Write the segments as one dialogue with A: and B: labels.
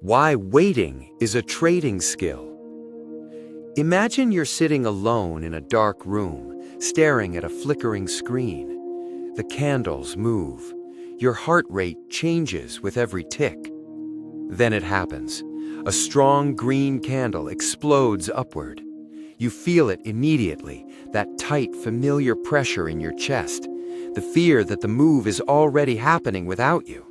A: Why waiting is a trading skill. Imagine you're sitting alone in a dark room, staring at a flickering screen. The candles move. Your heart rate changes with every tick. Then it happens. A strong green candle explodes upward. You feel it immediately, that tight, familiar pressure in your chest. The fear that the move is already happening without you.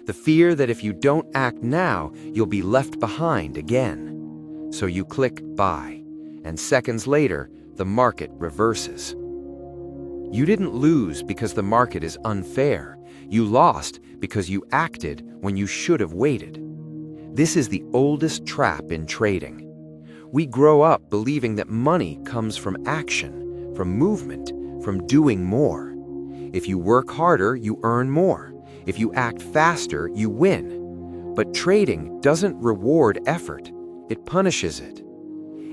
A: The fear that if you don't act now, you'll be left behind again. So you click buy, and seconds later, the market reverses. You didn't lose because the market is unfair. You lost because you acted when you should have waited. This is the oldest trap in trading. We grow up believing that money comes from action, from movement, from doing more. If you work harder, you earn more. If you act faster, you win. But trading doesn't reward effort, it punishes it.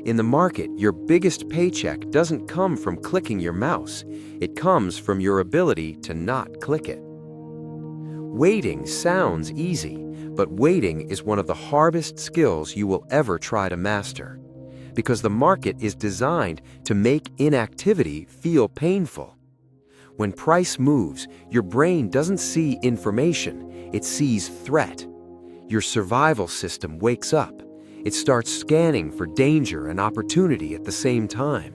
A: In the market, your biggest paycheck doesn't come from clicking your mouse. It comes from your ability to not click it. Waiting sounds easy, but waiting is one of the hardest skills you will ever try to master. Because the market is designed to make inactivity feel painful. When price moves, your brain doesn't see information, it sees threat. Your survival system wakes up. It starts scanning for danger and opportunity at the same time.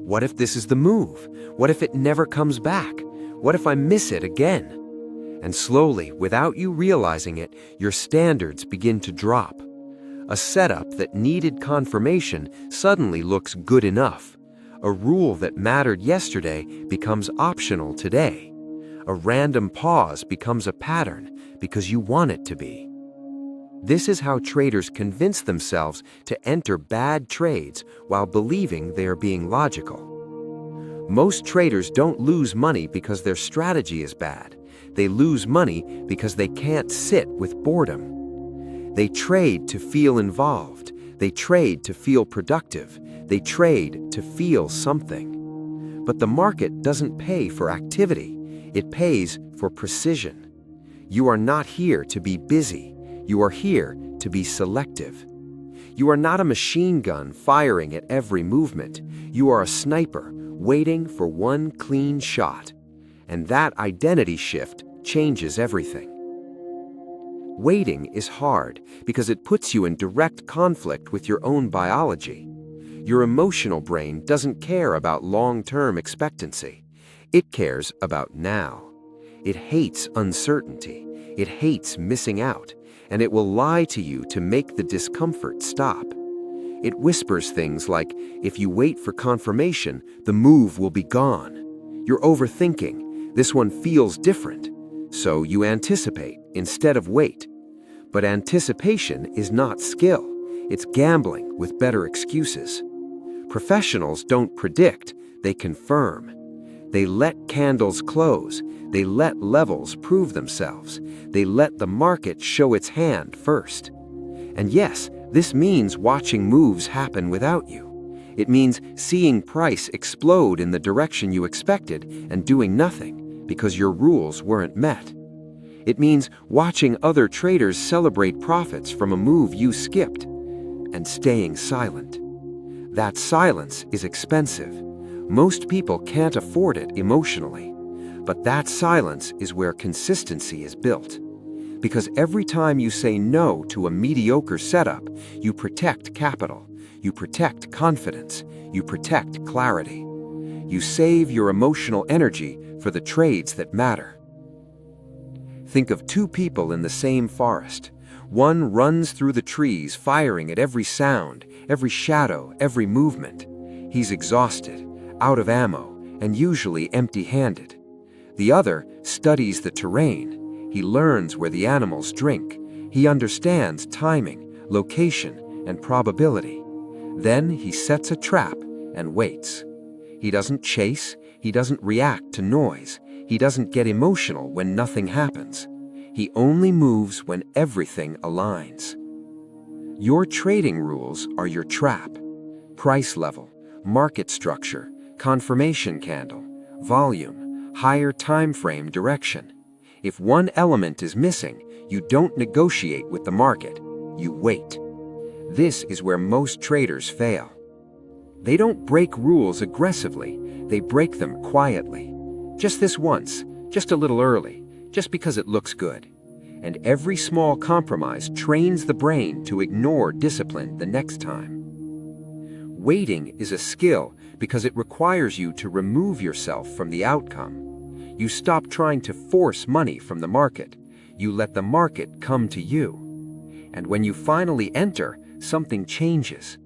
A: What if this is the move? What if it never comes back? What if I miss it again? And slowly, without you realizing it, your standards begin to drop. A setup that needed confirmation suddenly looks good enough. A rule that mattered yesterday becomes optional today. A random pause becomes a pattern because you want it to be. This is how traders convince themselves to enter bad trades while believing they are being logical. Most traders don't lose money because their strategy is bad. They lose money because they can't sit with boredom. They trade to feel involved. They trade to feel productive. They trade to feel something. But the market doesn't pay for activity. It pays for precision. You are not here to be busy. You are here to be selective. You are not a machine gun firing at every movement. You are a sniper waiting for one clean shot. And that identity shift changes everything. Waiting is hard because it puts you in direct conflict with your own biology. Your emotional brain doesn't care about long-term expectancy. It cares about now. It hates uncertainty. It hates missing out, and it will lie to you to make the discomfort stop. It whispers things like, if you wait for confirmation, the move will be gone. You're overthinking. This one feels different. So you anticipate instead of wait. But anticipation is not skill. It's gambling with better excuses. Professionals don't predict, they confirm. They let candles close. They let levels prove themselves. They let the market show its hand first. And yes, this means watching moves happen without you. It means seeing price explode in the direction you expected and doing nothing because your rules weren't met. It means watching other traders celebrate profits from a move you skipped and staying silent. That silence is expensive. Most people can't afford it emotionally. But that silence is where consistency is built. Because every time you say no to a mediocre setup, you protect capital, you protect confidence, you protect clarity. You save your emotional energy for the trades that matter. Think of two people in the same forest. One runs through the trees, firing at every sound, every shadow, every movement. He's exhausted, out of ammo, and usually empty-handed. The other studies the terrain. He learns where the animals drink. He understands timing, location, and probability. Then he sets a trap and waits. He doesn't chase. He doesn't react to noise. He doesn't get emotional when nothing happens. He only moves when everything aligns. Your trading rules are your trap. Price level, market structure, confirmation candle, volume, higher time frame direction. If one element is missing, you don't negotiate with the market.
B: you wait. This is where most traders fail. They don't break rules aggressively, they break them quietly. Just this once, just a little early, just because it looks good. And every small compromise trains the brain to ignore discipline the next time. Waiting is a skill because it requires you to remove yourself from the outcome. You stop trying to force money from the market. You let the market come to you. And when you finally enter, something changes.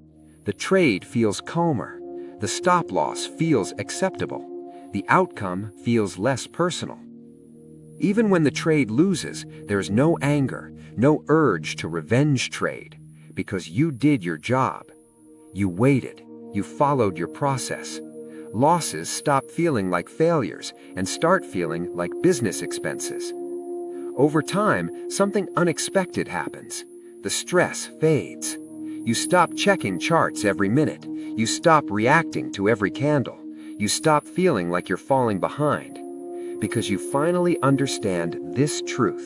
B: The trade feels calmer. The stop loss feels acceptable. The outcome feels less personal. Even when the trade loses, there's no anger, no urge to revenge trade, because you did your job. You waited. You followed your process. Losses stop feeling like failures and start feeling like business expenses. Over time, something unexpected happens. The stress fades. You stop checking charts every minute. You stop reacting to every candle. You stop feeling like you're falling behind. Because you finally understand this truth.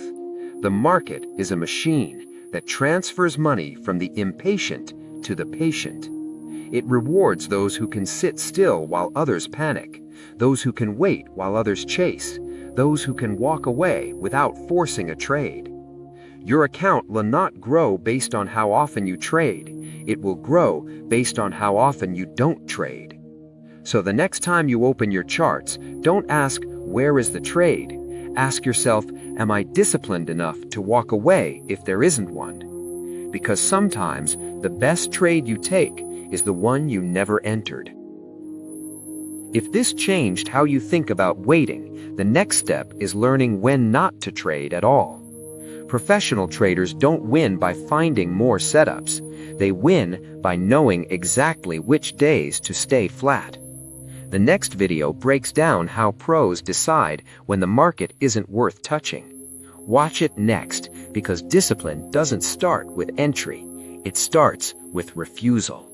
B: The market is a machine that transfers money from the impatient to the patient. It rewards those who can sit still while others panic, those who can wait while others chase, those who can walk away without forcing a trade. Your account will not grow based on how often you trade. It will grow based on how often you don't trade. So the next time you open your charts, don't ask, "Where is the trade?" Ask yourself, "Am I disciplined enough to walk away if there isn't one?" Because sometimes the best trade you take is the one you never entered. If this changed how you think about waiting, the next step is learning when not to trade at all. Professional traders don't win by finding more setups. They win by knowing exactly which days to stay flat. The next video breaks down how pros decide when the market isn't worth touching. Watch it next, because discipline doesn't start with entry. It starts with refusal.